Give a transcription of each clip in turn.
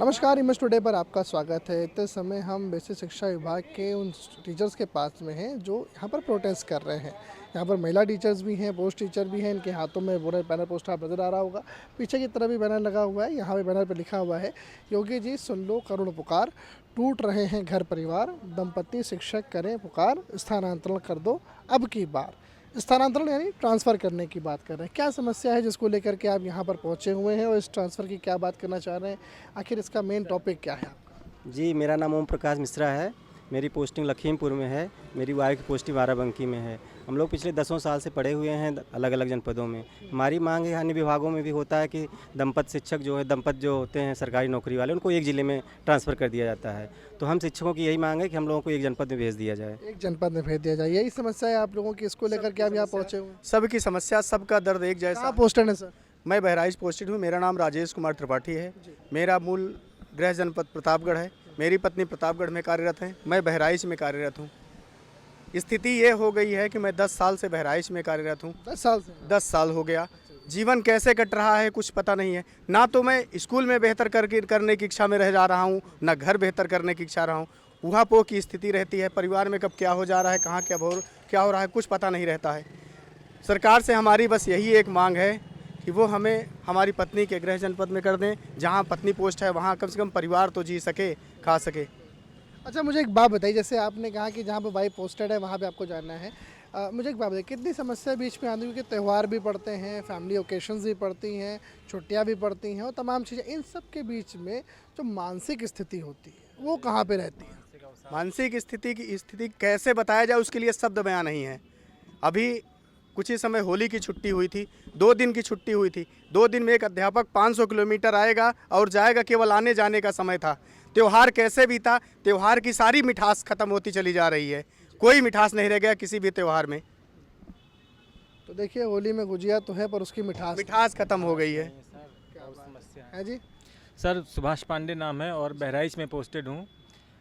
नमस्कार, image today पर आपका स्वागत है। इतने समय हम बेसिक शिक्षा विभाग के उन टीचर्स के पास में हैं जो यहाँ पर प्रोटेस्ट कर रहे हैं। यहाँ पर महिला टीचर्स भी हैं, पोस्ट टीचर भी हैं। इनके हाथों में बैनर पोस्टर आप नज़र आ रहा होगा। पीछे की तरफ भी बैनर लगा हुआ है। यहाँ पे बैनर पर लिखा हुआ है, योगी जी सुन लो करुण पुकार, टूट रहे हैं घर परिवार, दंपति शिक्षक करें पुकार, स्थानांतरण कर दो अब की बार। स्थानांतरण यानी ट्रांसफ़र करने की बात कर रहे हैं। क्या समस्या है जिसको लेकर के आप यहाँ पर पहुँचे हुए हैं और इस ट्रांसफ़र की क्या बात करना चाह रहे हैं? आखिर इसका मेन टॉपिक क्या है आपका? जी, मेरा नाम ओम प्रकाश मिश्रा है। मेरी पोस्टिंग लखीमपुर में है। मेरी वाइफ की पोस्टिंग बाराबंकी में है। हम लोग पिछले 10 साल से पढ़े हुए हैं अलग अलग जनपदों में। हमारी मांग है, अन्य विभागों में भी होता है कि दंपत शिक्षक दंपत जो होते हैं सरकारी नौकरी वाले, उनको एक ज़िले में ट्रांसफ़र कर दिया जाता है। तो हम शिक्षकों की यही मांग है कि हम लोगों को एक जनपद में भेज दिया जाए। एक जनपद में भेज दिया जाए, यही समस्या है आप लोगों की। इसको लेकर के आप यहाँ पहुँचे हुए हैं? सबकी समस्या, सबका दर्द एक कहाँ जैसा। पोस्टेड है सर? मैं बहराइच पोस्टेड हूँ। मेरा नाम राजेश कुमार त्रिपाठी है। मेरा मूल गृह जनपद प्रतापगढ़ है। मेरी पत्नी प्रतापगढ़ में कार्यरत है। मैं बहराइच में कार्यरत हूँ। स्थिति ये हो गई है कि मैं 10 साल से बहराइच में कार्यरत हूँ। 10 साल से? 10 साल हो गया। जीवन कैसे कट रहा है कुछ पता नहीं है। ना तो मैं स्कूल में बेहतर करने की इच्छा में रह जा रहा हूँ, ना घर बेहतर करने की इच्छा रहा हूँ। ऊहापोह की स्थिति रहती है। परिवार में कब क्या हो जा रहा है, कहाँ क्या हो रहा है, कुछ पता नहीं रहता है। सरकार से हमारी बस यही एक मांग है कि वो हमें हमारी पत्नी के गृह जनपद में कर दें। जहाँ पत्नी पोस्ट है वहाँ कम से कम परिवार तो जी सके, खा सके। अच्छा, मुझे एक बात बताइए, जैसे आपने कहा कि जहाँ पे वाइफ पोस्टेड है वहाँ पे आपको जाना है। मुझे एक बात बताइए, कितनी समस्या बीच में आती है? क्योंकि त्यौहार भी पड़ते हैं, फैमिली ओकेशंस भी पड़ती हैं, छुट्टियाँ भी पड़ती हैं और तमाम चीज़ें। इन सब के बीच में जो मानसिक स्थिति होती है वो कहाँ पे रहती है? मानसिक स्थिति की स्थिति कैसे बताया जाए, उसके लिए शब्द बयां नहीं है। अभी कुछ ही समय होली की छुट्टी हुई थी, 2 दिन की छुट्टी हुई थी। 2 दिन में एक अध्यापक 500 किलोमीटर आएगा और जाएगा, केवल आने जाने का समय था। त्यौहार कैसे बीता? त्यौहार की सारी मिठास खत्म होती चली जा रही है। कोई मिठास नहीं रह गया किसी भी त्यौहार में। तो देखिए, होली में गुजिया तो है पर उसकी मिठास खत्म हो गई है। है जी। सर सुभाष पांडे नाम है और बहराइच में पोस्टेड हूँ।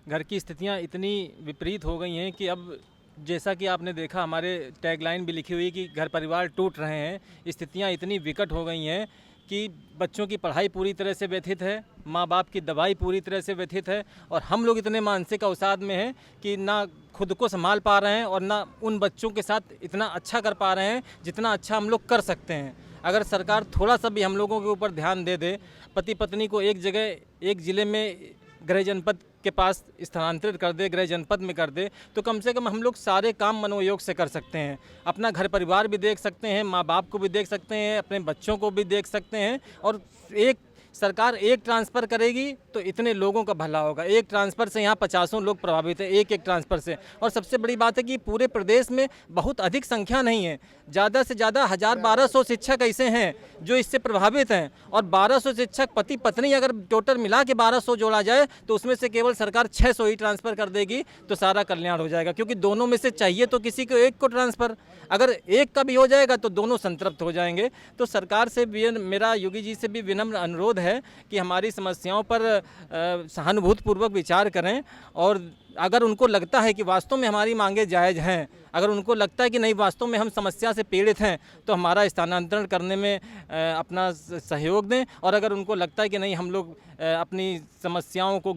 घर की स्थितियाँ इतनी विपरीत हो गई हैं कि अब जैसा कि आपने देखा, हमारे टैगलाइन भी लिखी हुई है कि घर परिवार टूट रहे हैं। स्थितियाँ इतनी विकट हो गई हैं कि बच्चों की पढ़ाई पूरी तरह से व्यथित है, माँ बाप की दवाई पूरी तरह से व्यथित है और हम लोग इतने मानसिक अवसाद में हैं कि ना खुद को संभाल पा रहे हैं और ना उन बच्चों के साथ इतना अच्छा कर पा रहे हैं जितना अच्छा हम लोग कर सकते हैं। अगर सरकार थोड़ा सा भी हम लोगों के ऊपर ध्यान दे दे, पति पत्नी को एक जगह, एक ज़िले में गृह जनपद के पास स्थानांतरित कर दे, गृह जनपद में कर दे, तो कम से कम हम लोग सारे काम मनोयोग से कर सकते हैं। अपना घर परिवार भी देख सकते हैं, माँ बाप को भी देख सकते हैं, अपने बच्चों को भी देख सकते हैं। और एक सरकार एक ट्रांसफ़र करेगी तो इतने लोगों का भला होगा। एक ट्रांसफ़र से यहाँ 50 लोग प्रभावित है, एक ट्रांसफ़र से। और सबसे बड़ी बात है कि पूरे प्रदेश में बहुत अधिक संख्या नहीं है, ज़्यादा से ज़्यादा 1000-1200 शिक्षक ऐसे हैं जो इससे प्रभावित हैं। और 1200 शिक्षक पति पत्नी अगर टोटल मिला के 1200 जोड़ा जाए तो उसमें से केवल सरकार 600 ही ट्रांसफ़र कर देगी तो सारा कल्याण हो जाएगा। क्योंकि दोनों में से चाहिए तो किसी को एक को ट्रांसफ़र, अगर एक का भी हो जाएगा तो दोनों संतृप्त हो जाएंगे। तो सरकार से भी, मेरा योगी जी से भी विनम्र अनुरोध है कि हमारी समस्याओं पर सहानुभूतिपूर्वक विचार करें। और अगर उनको लगता है कि वास्तव में हमारी मांगे जायज़ हैं, अगर उनको लगता है कि नहीं वास्तव में हम समस्या से पीड़ित हैं, तो हमारा स्थानांतरण करने में अपना सहयोग दें। और अगर उनको लगता है कि नहीं हम लोग अपनी समस्याओं को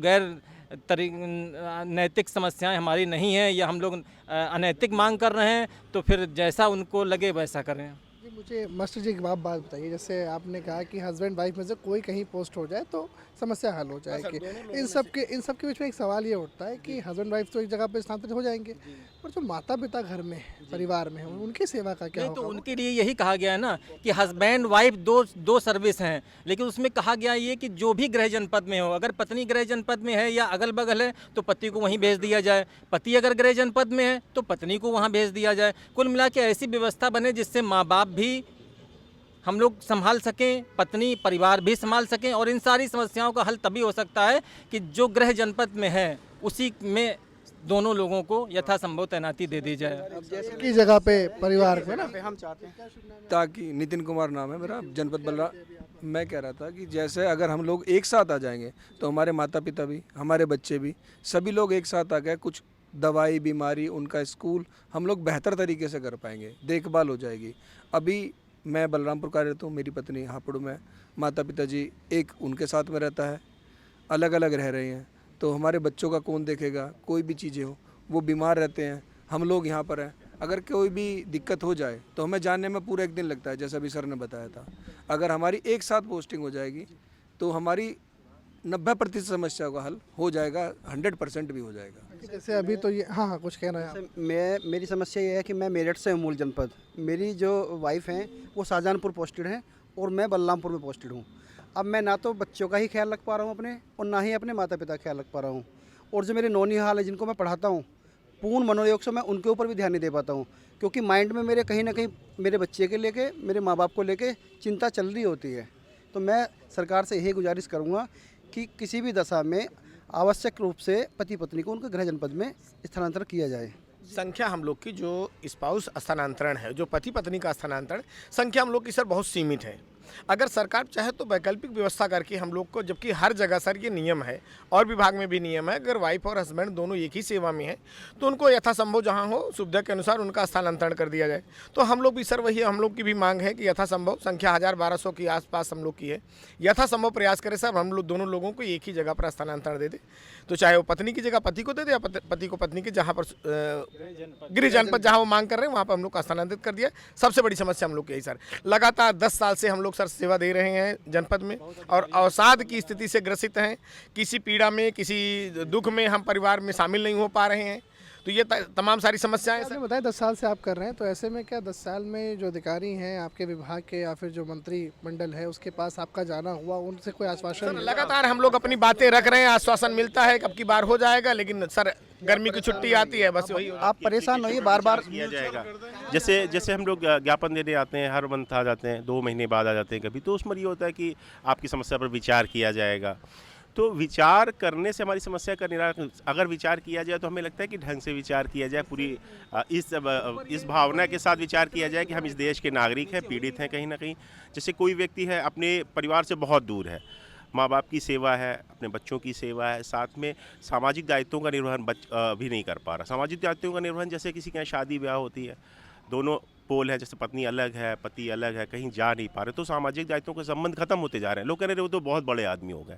नैतिक समस्याएं हमारी नहीं हैं या हम लोग अनैतिक मांग कर रहे हैं, तो फिर जैसा उनको लगे वैसा करें। जी, मुझे मास्टर जी एक बात बताइए, जैसे आपने कहा कि हस्बैंड वाइफ में से कोई कहीं पोस्ट हो जाए तो समस्या हल हो जाएगी। इन सब के बीच में एक सवाल ये उठता है कि हस्बैंड वाइफ तो एक जगह पे स्थानांतरित हो जाएंगे, पर जो माता पिता घर में परिवार में हैं, उनकी सेवा का क्या नहीं, तो होगा? उनके लिए यही कहा गया है ना कि हस्बैंड वाइफ दो सर्विस हैं। लेकिन उसमें कहा गया ये कि जो भी गृह जनपद में हो, अगर पत्नी गृह जनपद में है या अगल बगल है तो पति को वहीं भेज दिया जाए, पति अगर गृह जनपद में है तो पत्नी को वहाँ भेज दिया जाए। कुल मिला के ऐसी व्यवस्था बने जिससे माँ बाप भी हम लोग संभाल सकें, पत्नी परिवार भी संभाल सकें। और इन सारी समस्याओं का हल तभी हो सकता है कि जो गृह जनपद में है उसी में दोनों लोगों को यथासंभव तैनाती दे दी जाए। की जगह पे परिवार में ना। हम चाहते हैं ताकि नितिन कुमार नाम है मेरा, जनपद बलरा। मैं कह रहा था कि जैसे अगर हम लोग एक साथ आ जाएंगे तो हमारे माता पिता भी, हमारे बच्चे भी, सभी लोग एक साथ आ गए, कुछ दवाई बीमारी उनका स्कूल हम लोग बेहतर तरीके से कर पाएंगे, देखभाल हो जाएगी। अभी मैं बलरामपुर कार्यरत हूँ, मेरी पत्नी हापुड़ में, माता पिता जी एक उनके साथ में रहता है अलग अलग रह रहे हैं, तो हमारे बच्चों का कौन देखेगा? कोई भी चीज़ें हो, वो बीमार रहते हैं, हम लोग यहाँ पर हैं। अगर कोई भी दिक्कत हो जाए तो हमें जानने में पूरा एक दिन लगता है, जैसा भी सर ने बताया था। अगर हमारी एक साथ पोस्टिंग हो जाएगी तो हमारी 90% समस्या का हल हो जाएगा, 100% भी हो जाएगा। जैसे अभी तो ये हाँ हाँ कुछ कह रहे हैं आप। मेरी समस्या ये है कि मैं मेरठ से हूँ, मूल जनपद। मेरी जो वाइफ हैं वो शाहजहानपुर पोस्टेड हैं और मैं बलरामपुर में पोस्टेड हूँ। अब मैं ना तो बच्चों का ही ख्याल रख पा रहा हूँ अपने, और ना ही अपने माता पिता का ख्याल रख पा रहा हूँ। और जो मेरे नौनिहाल है जिनको मैं पढ़ाता हूँ, पूर्ण मनोयोग से मैं उनके ऊपर भी ध्यान नहीं दे पाता हूँ, क्योंकि माइंड में मेरे कहीं ना कहीं मेरे बच्चे के लेके, मेरे माँ बाप को लेके चिंता चल रही होती है। तो मैं सरकार से यही गुजारिश करूँगा कि किसी भी दशा में आवश्यक रूप से पति पत्नी को उनके गृह जनपद में स्थानांतरण किया जाए। संख्या हम लोग की जो स्पाउस स्थानांतरण है, जो पति पत्नी का स्थानांतरण, संख्या हम लोग की सर बहुत सीमित है। अगर सरकार चाहे तो वैकल्पिक व्यवस्था करके हम लोग को, जबकि हर जगह सर ये नियम है और विभाग में भी नियम है, अगर वाइफ और हस्बैंड दोनों एक ही सेवा में हैं तो उनको यथासंभव जहां हो सुविधा के अनुसार उनका स्थानांतरण कर दिया जाए। तो हम लोग भी सर वही हम लोग की भी मांग है कि यथासंभव संख्या 1000-1200 के आसपास हम लोग की है, यथासंभव प्रयास करें सर हम लोग दोनों लोगों को एक ही जगह पर स्थानांतरण दे दे। तो चाहे वो पत्नी की जगह पति को दे दे या पति को पत्नी की, जहाँ पर गृह जनपद जहाँ वो मांग कर रहे हैं वहाँ पर हम लोग को स्थानांतरित कर दिया। सबसे बड़ी समस्या हम लोग की यही सर, लगातार 10 साल से हम लोग सर सेवा दे रहे हैं जनपद में और अवसाद की स्थिति से ग्रसित हैं। किसी पीड़ा में, किसी दुख में हम परिवार में शामिल नहीं हो पा रहे हैं। तो ये तमाम सारी समस्याएं आपने सर। बताया 10 साल से आप कर रहे हैं, तो ऐसे में क्या 10 साल में जो अधिकारी हैं आपके विभाग के या फिर जो मंत्री मंडल है उसके पास आपका जाना हुआ, उनसे कोई आश्वासन सर मिला? लगातार हम लोग अपनी बातें रख रहे हैं, आश्वासन मिलता है कब की बार हो जाएगा, लेकिन सर गर्मी की छुट्टी आती है बस वही। आप परेशान होइए, बार बार किया जाएगा। जैसे हम लोग ज्ञापन देने आते हैं, हर मंथ आ जाते हैं, 2 महीने बाद आ जाते हैं कभी, तो उसमें ये होता है कि आपकी समस्या पर विचार किया जाएगा। तो विचार करने से हमारी समस्या का निराकरण, अगर विचार किया जाए तो हमें लगता है कि ढंग से विचार किया जाए, पूरी इस भावना के साथ विचार किया जाए कि हम इस देश के नागरिक हैं, पीड़ित हैं कहीं ना कहीं। जैसे कोई व्यक्ति है अपने परिवार से बहुत दूर है, माँ बाप की सेवा है, अपने बच्चों की सेवा है, साथ में सामाजिक दायित्वों का निर्वहन भी नहीं कर पा रहा। सामाजिक दायित्वों का निर्वहन जैसे किसी के यहाँ शादी ब्याह होती है, दोनों पोल है, जैसे पत्नी अलग है, पति अलग है, कहीं जा नहीं पा रहे, तो सामाजिक दायित्वों के संबंध खत्म होते जा रहे हैं। लोग कह रहे हैं वो तो बहुत बड़े आदमी हो गए।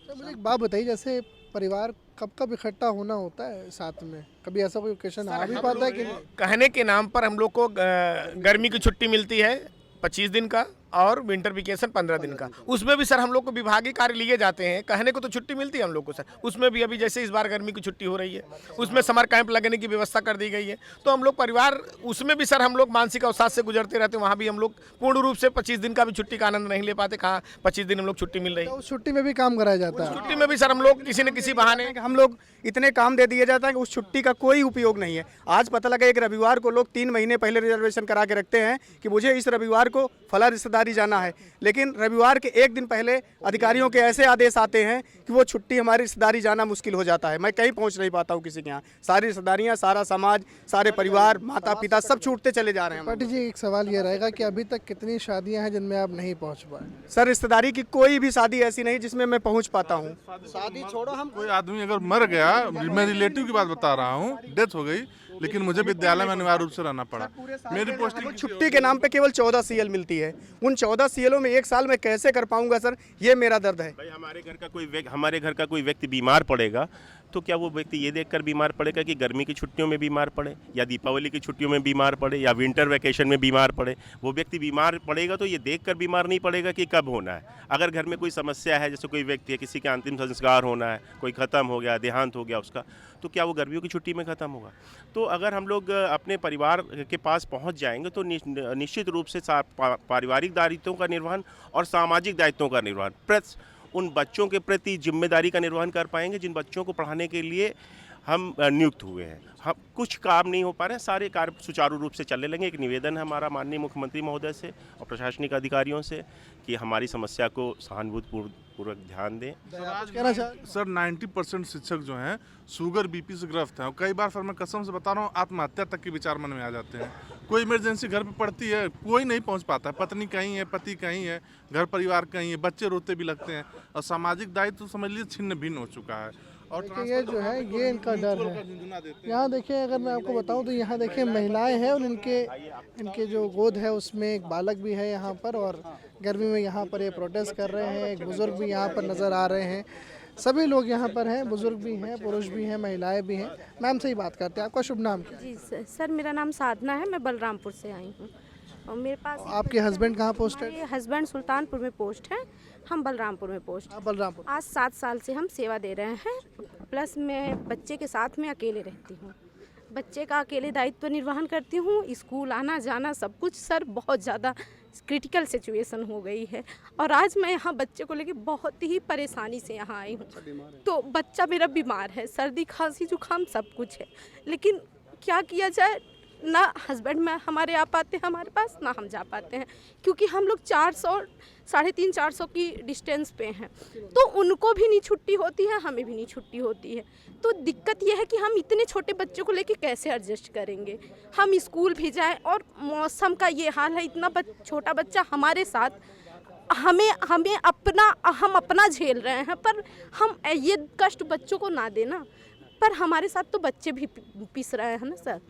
तो मुझे एक बात बताइए, जैसे परिवार कब कब इकट्ठा होना होता है साथ में, कभी ऐसा कोई ओकेशन आ भी पाता है कि नहीं? कहने के नाम पर हम लोग को गर्मी की छुट्टी मिलती है 25 दिन का और विंटर वेकेशन 15 दिन का। उसमें भी सर हम लोग को विभागीय कार्य लिए जाते हैं। कहने को तो छुट्टी मिलती है हम लोग को सर, उसमें भी अभी जैसे इस बार गर्मी की छुट्टी हो रही है उसमें समर कैंप लगने की व्यवस्था कर दी गई है। तो हम लोग परिवार उसमें भी सर हम लोग मानसिक अवसाद से गुजरते रहते हैं। वहाँ भी हम लोग पूर्ण रूप से 25 दिन का भी छुट्टी का आनंद नहीं ले पाते। कहाँ 25 दिन हम लोग छुट्टी मिल रही है। तो उस छुट्टी में भी काम कराया जाता है? छुट्टी में भी सर हम लोग किसी न किसी बहाने हम लोग इतने काम दे दिए जाता है कि उस छुट्टी का कोई उपयोग नहीं है। आज पता लगा एक रविवार को लोग 3 महीने पहले रिजर्वेशन करा के रखते हैं कि मुझे इस रविवार को फला रिश्तेदारी जाना है, लेकिन रविवार के एक दिन पहले अधिकारियों के ऐसे आदेश आते हैं कि वो छुट्टी हमारी रिश्तेदारी जाना मुश्किल हो जाता है। मैं कहीं पहुंच नहीं पाता हूं किसी के यहाँ। सारी रिश्तेदारियां, सारा समाज, सारे परिवार, माता पिता सब छूटते चले जा रहे हैं। पाटिल जी, एक सवाल ये रहेगा कि अभी तक कितनी शादियां हैं जिनमें आप नहीं पहुंच पाए? सर रिश्तेदारी की कोई भी शादी ऐसी नहीं जिसमें मैं पहुंच पाता हूँ। शादी छोड़ो, हम कोई आदमी अगर मर गया, मैं रिलेटिव की बात बता रहा हूँ, डेथ हो गई, लेकिन मुझे विद्यालय में अनिवार्य रूप से रहना पड़ा। मेरी पोस्टिंग छुट्टी के नाम पे केवल 14 सीएल मिलती है। उन 14 सीएलों में एक साल में कैसे कर पाऊंगा सर, ये मेरा दर्द है। भाई हमारे घर का कोई व्यक्ति बीमार पड़ेगा तो क्या वो व्यक्ति ये देखकर बीमार पड़ेगा कि गर्मी की छुट्टियों में बीमार पड़े या दीपावली की छुट्टियों में बीमार पड़े या विंटर वैकेशन में बीमार पड़े? वो व्यक्ति बीमार पड़ेगा तो ये देखकर बीमार नहीं पड़ेगा कि कब होना है। अगर घर में कोई समस्या है, जैसे कोई व्यक्ति है, किसी का अंतिम संस्कार होना है, कोई ख़त्म हो गया, देहांत हो गया उसका, तो क्या वो गर्मियों की छुट्टी में ख़त्म होगा? तो अगर हम लोग अपने परिवार के पास पहुंच जाएंगे तो निश्चित रूप से पारिवारिक दायित्वों का निर्वहन और सामाजिक दायित्वों का निर्वहन प्लस उन बच्चों के प्रति जिम्मेदारी का निर्वहन कर पाएंगे जिन बच्चों को पढ़ाने के लिए हम नियुक्त हुए हैं। हम कुछ काम नहीं हो पा रहे हैं, सारे कार्य सुचारू रूप से चलने लगे। एक निवेदन है हमारा माननीय मुख्यमंत्री महोदय से और प्रशासनिक अधिकारियों से कि हमारी समस्या को सहानुभूतिपूर्वक ध्यान दें। कहना चाह सर 90% शिक्षक जो हैं शुगर बीपी से ग्रस्त हैं और कई बार सर मैं कसम से बता रहा हूँ आत्महत्या तक के विचार मन में आ जाते हैं। कोई इमरजेंसी घर पे पड़ती है, कोई नहीं पहुँच पाता है, पत्नी कहीं है, पति कहीं है, घर परिवार कहीं है, बच्चे रोते भी लगते हैं और सामाजिक दायित्व तो समझ लीजिए छिन्न भिन्न हो चुका है। और देखिए ये जो है ये इनका डर है। यहाँ देखिए अगर मैं आपको बताऊँ तो यहाँ देखिए महिलाएं हैं और इनके जो गोद है उसमें एक बालक भी है यहाँ पर, और गर्मी में यहाँ पर ये प्रोटेस्ट कर रहे हैं। एक बुज़ुर्ग भी यहाँ पर नज़र आ रहे हैं। सभी लोग यहाँ पर हैं, बुज़ुर्ग भी हैं, पुरुष भी हैं, महिलाएं भी हैं। मैम से ही बात करते हैं। आपका शुभ नाम क्या है? जी सर, मेरा नाम साधना है, मैं बलरामपुर से आई हूँ और मेरे पास आपके हस्बैंड कहाँ पोस्टेड? मेरे हस्बैंड सुल्तानपुर में पोस्ट है, हम बलरामपुर में पोस्ट। आप बलरामपुर। आज 7 साल से हम सेवा दे रहे हैं, प्लस मैं बच्चे के साथ में अकेले रहती हूँ। बच्चे का अकेले दायित्व निर्वहन करती हूँ, स्कूल आना जाना सब कुछ। सर बहुत ज़्यादा क्रिटिकल सिचुएशन हो गई है और आज मैं यहाँ बच्चे को लेके बहुत ही परेशानी से यहाँ आई हूँ। तो बच्चा मेरा बीमार है, सर्दी खांसी जुकाम सब कुछ है, लेकिन क्या किया जाए, ना हस्बैंड में हमारे आ पाते हैं हमारे पास, ना हम जा पाते हैं, क्योंकि हम लोग 350-400 की डिस्टेंस पे हैं। तो उनको भी नहीं छुट्टी होती है, हमें भी नहीं छुट्टी होती है। तो दिक्कत यह है कि हम इतने छोटे बच्चों को लेके कैसे एडजस्ट करेंगे। हम स्कूल भी जाएं और मौसम का ये हाल है, इतना छोटा बच्चा हमारे साथ, हमें हम अपना झेल रहे हैं, पर हम ये कष्ट बच्चों को ना देना, पर हमारे साथ तो बच्चे भी पिस रहे हैं ना सर।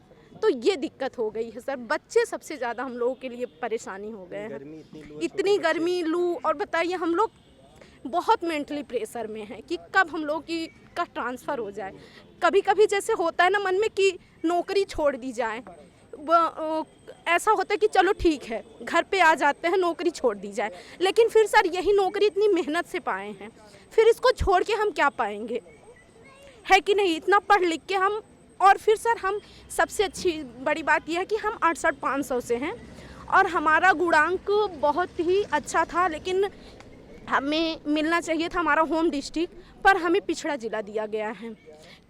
तो ये दिक्कत हो गई है सर, बच्चे सबसे ज़्यादा हम लोगों के लिए परेशानी हो गए हैं। इतनी गर्मी, लू, और बताइए हम लोग बहुत मेंटली प्रेशर में हैं कि कब हम लोग का ट्रांसफ़र हो जाए। कभी कभी जैसे होता है ना मन में कि नौकरी छोड़ दी जाए, ऐसा होता है कि चलो ठीक है घर पे आ जाते हैं, नौकरी छोड़ दी जाए, लेकिन फिर सर यही नौकरी इतनी मेहनत से पाए हैं, फिर इसको छोड़ के हम क्या पाएंगे, है कि नहीं। इतना पढ़ लिख के हम, और फिर सर हम सबसे अच्छी बड़ी बात यह है कि हम 68-500 से हैं और हमारा गुणांक बहुत ही अच्छा था, लेकिन हमें मिलना चाहिए था हमारा होम डिस्ट्रिक्ट, पर हमें पिछड़ा ज़िला दिया गया है,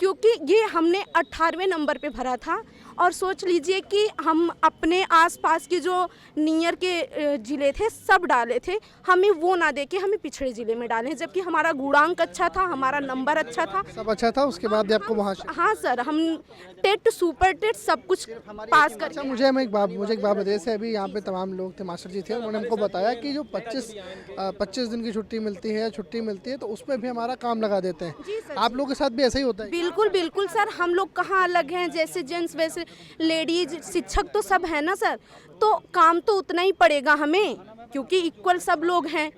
क्योंकि ये हमने 18वें नंबर पे भरा था। और सोच लीजिए कि हम अपने आसपास के जो नियर के ज़िले थे सब डाले थे, हमें वो ना दे के हमें पिछड़े ज़िले में डाले, जबकि हमारा गुणांक अच्छा था, हमारा नंबर अच्छा था, सब अच्छा था। उसके बाद भी आपको वहाँ से? हाँ सर, हम टेट सुपर टेट सब कुछ पास कर। अच्छा, मुझे एक बात बताइए, जैसे अभी यहाँ पे तमाम लोग थे, मास्टर जी थे, उन्होंने हमको बताया कि जो 25 दिन की छुट्टी मिलती है तो उसमें भी हमारा काम लगा देते हैं। आप लोगों के साथ भी ऐसा ही होता है? बिल्कुल बिल्कुल सर, हम लोग कहाँ अलग हैं, जैसे जेंट्स वैसे लेडीज, शिक्षक तो सब है ना सर, तो काम तो उतना ही पड़ेगा हमें, क्योंकि इक्वल सब लोग हैं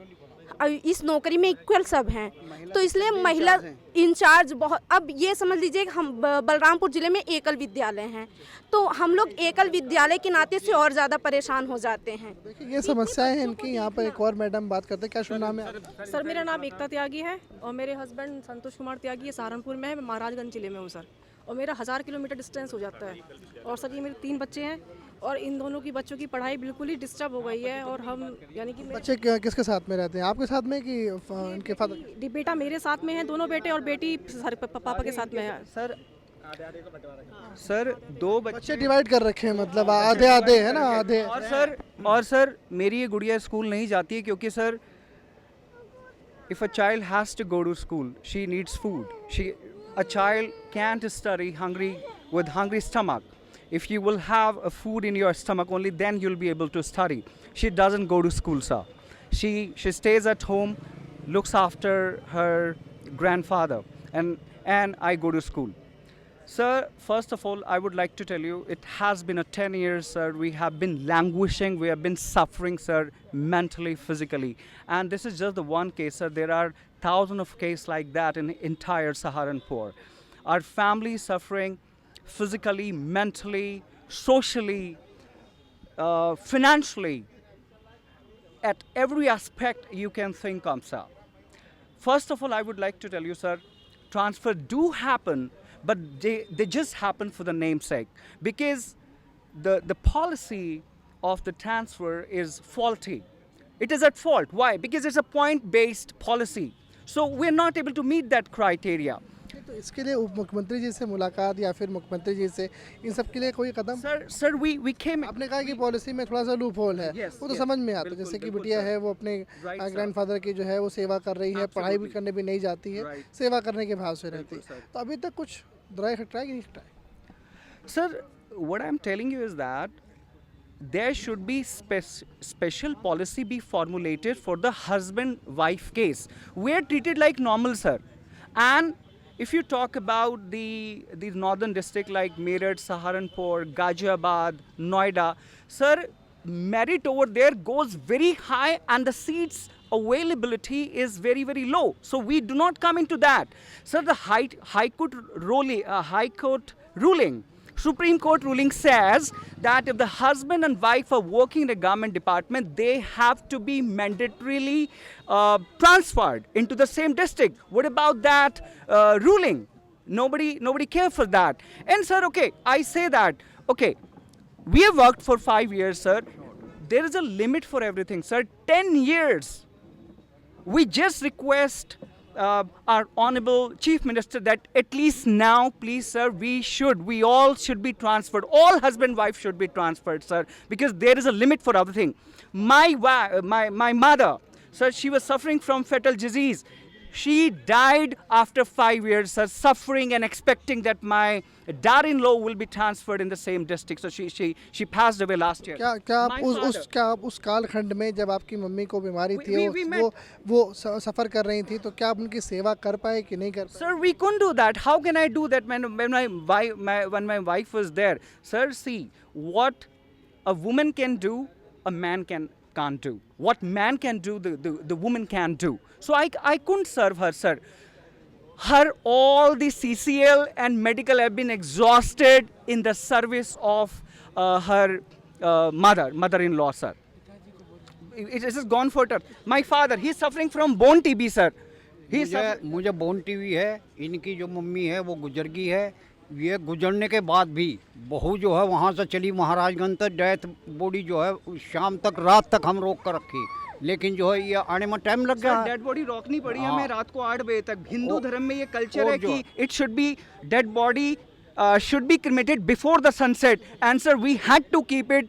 इस नौकरी में, इक्वल सब हैं। तो इसलिए महिला इंचार्ज बहुत, अब ये समझ लीजिए कि हम बलरामपुर ज़िले में एकल विद्यालय हैं, तो हम लोग एकल विद्यालय के नाते से और ज़्यादा परेशान हो जाते हैं। देखिए ये समस्याएं हैं इनकी। यहाँ पर एक और मैडम बात करते हैं। क्या शुभ नाम है? सर मेरा नाम एकता त्यागी है और मेरे हस्बैंड संतोष कुमार त्यागी है, सहारनपुर में है, मैं महाराजगंज ज़िले में हूँ सर, और मेरा 1000 किलोमीटर डिस्टेंस हो जाता है। और सर ये मेरे 3 बच्चे हैं और इन दोनों की बच्चों की पढ़ाई बिल्कुल ही डिस्टर्ब हो गई है, और हम यानी कि बच्चे किसके साथ में रहते हैं? आपके साथ में कि इनके फादर? बेटा मेरे साथ में है, दोनों बेटे, और बेटी सर पापा के साथ में है। सर 2 बच्चे डिवाइड कर रखे हैं, मतलब आधे आधे है ना, आधे। और सर मेरी ये गुड़िया स्कूल नहीं जाती है, क्योंकि sir if a child has to go to school she needs food. A child can't study hungry with hungry stomach. If you will have a food in your stomach, only then you'll be able to study. She doesn't go to school, sir. She stays at home, looks after her grandfather, and I go to school. Sir, first of all, I would like to tell you, it has been 10 years, sir. We have been languishing, we have been suffering, sir, mentally, physically. And this is just the one case, sir. There are thousands of cases like that in entire Saharanpur. Our family suffering physically, mentally, socially, financially, at every aspect you can think of, sir. First of all, I would like to tell you, sir, transfer do happen, but they just happen for the namesake, because the policy of the transfer is faulty. It is at fault. Why? Because it's a point-based policy. So we're not able to meet that criteria. तो इसके लिए उप मुख्यमंत्री जी से मुलाकात या फिर मुख्यमंत्री जी से, इन सब के लिए कोई कदम? Sir we came. आपने कहा कि पॉलिसी में थोड़ा सा लूप होल है, वो तो समझ में आता है, जैसे कि बिटिया है वो अपने ग्रैंडफादर की जो है वो सेवा कर रही है, पढ़ाई भी करने भी नहीं जाती है, सेवा करने के भाव से रहती है। तो अभी तक कुछ दराई खटरा कि नहीं खटरा? Sir, what I'm telling you is that there should be special policy be formulated for the husband-wife case. We are treated like normal, sir. And if you talk about the northern district like Meerut, Saharanpur, Ghaziabad, Noida, sir, merit over there goes very high and the seats availability is very, very low. So we do not come into that. Sir, the High Court ruling, Supreme Court ruling says that if the husband and wife are working in a government department, they have to be mandatorily transferred into the same district. What about that ruling? Nobody cares for that. And sir, okay, I say that, okay, we have worked for 5 years, sir. There is a limit for everything, sir. 10 years. We just request our honorable chief minister that at least now, please, sir, we all should be transferred. All husband wife should be transferred, sir, because there is a limit for everything. My mother, sir, she was suffering from fatal disease. She died after 5 years, sir, suffering and expecting that my daughter-in-law will be transferred in the same district. So she passed away last year. क्या आप उस कालखंड में जब आपकी mummy को बीमारी थी वो सफ़र कर रही थी तो क्या आप उनकी सेवा कर पाए कि नहीं कर पाए? Sir, we couldn't do that. How can I do that when my wife was there? Sir, see, what a woman can do, a man can't do. What man can do, the woman can do. So I couldn't serve her, sir. All the CCL and medical have been exhausted in the service of her mother-in-law, sir. It is gone for her. My father, he's suffering from bone TB, sir. मुझे bone TV है, इनकी जो mummy है वो गुजर गई है। ये गुजरने के बाद भी बहू जो है वहाँ से चली महाराजगंज तक, डेथ बॉडी जो है शाम तक रात तक हम रोक कर रखी, लेकिन जो है ये आने में टाइम लग गया। डेड बॉडी रोकनी पड़ी हमें रात को 8 बजे तक। हिंदू धर्म में ये कल्चर है कि it should be dead body should be cremated before the sunset, and sir we had to keep it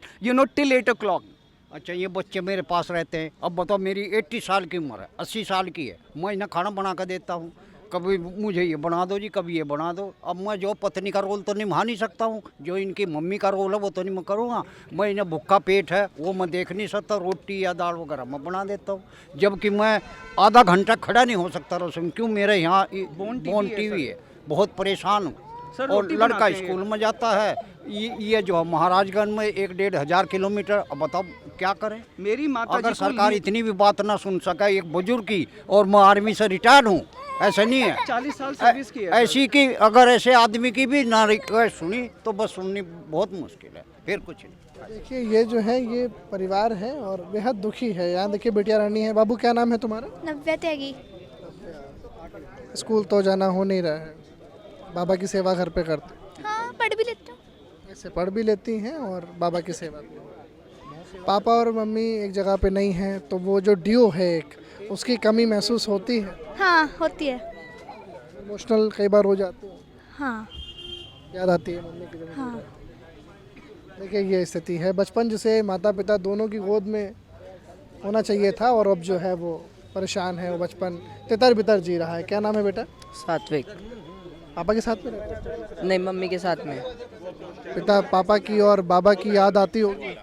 till 8 o'clock. अच्छा, ये बच्चे मेरे पास रहते हैं। अब बताओ, मेरी 80 साल की उम्र है, 80 साल की है, मैं इन्हें खाना बना कर देता हूँ। कभी मुझे ये बना दो जी, कभी ये बना दो। अब मैं जो पत्नी का रोल तो निभा नहीं सकता हूँ, जो इनकी मम्मी का रोल है वो तो नहीं मैं करूँगा। मैं इन्हें भूखा पेट है वो मैं देख नहीं सकता, रोटी या दाल वगैरह मैं बना देता हूँ, जबकि मैं आधा घंटा खड़ा नहीं हो सकता रसोई में। क्यों? मेरे यहाँ बोन टीवी है, बहुत परेशान हूँ। और लड़का स्कूल में जाता है, ये जो महाराजगंज में 1-1.5 हज़ार किलोमीटर। अब बताओ क्या करें? मेरी माता अगर सरकार इतनी भी बात ना सुन सका एक बुजुर्ग की, और मैं आर्मी से रिटायर्ड हूँ, ऐसा नहीं है, 40 साल सर्विस की है ऐसी की अगर ऐसे आदमी की भी ना रिक्वेस्ट सुनी तो बस सुननी बहुत मुश्किल है, फिर कुछ नहीं। देखिए, ये जो है ये परिवार है और बेहद दुखी है। यहाँ देखिए बिटिया रानी है। बाबू क्या नाम है तुम्हारा? नव्या त्यागी। स्कूल तो जाना हो नहीं रहा है, बाबा की सेवा घर पे करते? हाँ, पढ़ भी लेती हूँ। ऐसे पढ़ भी लेती हैं और बाबा की सेवा भी। पापा और मम्मी एक जगह पे नहीं हैं तो वो जो ड्यू है एक, उसकी कमी महसूस होती है? हाँ, होती है। इमोशनल कई बार हो जाती है? हाँ, याद आती है मम्मी की जब? हाँ। देखिए, ये स्थिति है। बचपन जिसे माता पिता दोनों की गोद में होना चाहिए था और अब जो है वो परेशान है, वो बचपन तितर बितर जी रहा है। क्या नाम है बेटा? सात्विक। पापा के साथ में रहते हैं? नहीं, मम्मी के साथ में। पिता पापा की और बाबा की याद आती होगी?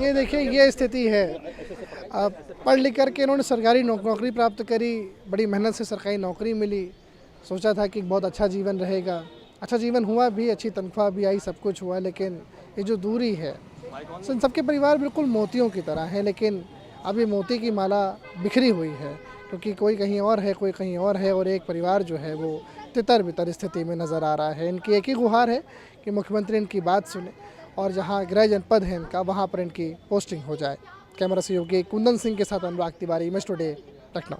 ये देखिए, ये स्थिति है। अब पढ़ लिख करके इन्होंने सरकारी नौकरी प्राप्त करी, बड़ी मेहनत से सरकारी नौकरी मिली, सोचा था कि बहुत अच्छा जीवन रहेगा। अच्छा जीवन हुआ भी, अच्छी तनख्वाह भी आई, सब कुछ हुआ, लेकिन ये जो दूरी है, सबके परिवार बिल्कुल मोतियों की तरह हैं, लेकिन अब ये मोती की माला बिखरी हुई है, क्योंकि कोई कहीं और है, कोई कहीं और है, और एक परिवार जो है वो तितर बितर स्थिति में नज़र आ रहा है। इनकी एक ही गुहार है कि मुख्यमंत्री इनकी बात सुने और जहां गृह जनपद है इनका, वहां पर इनकी पोस्टिंग हो जाए। कैमरा सहयोगी कुंदन सिंह के साथ अनुराग तिवारी, इमेज टुडे, लखनऊ।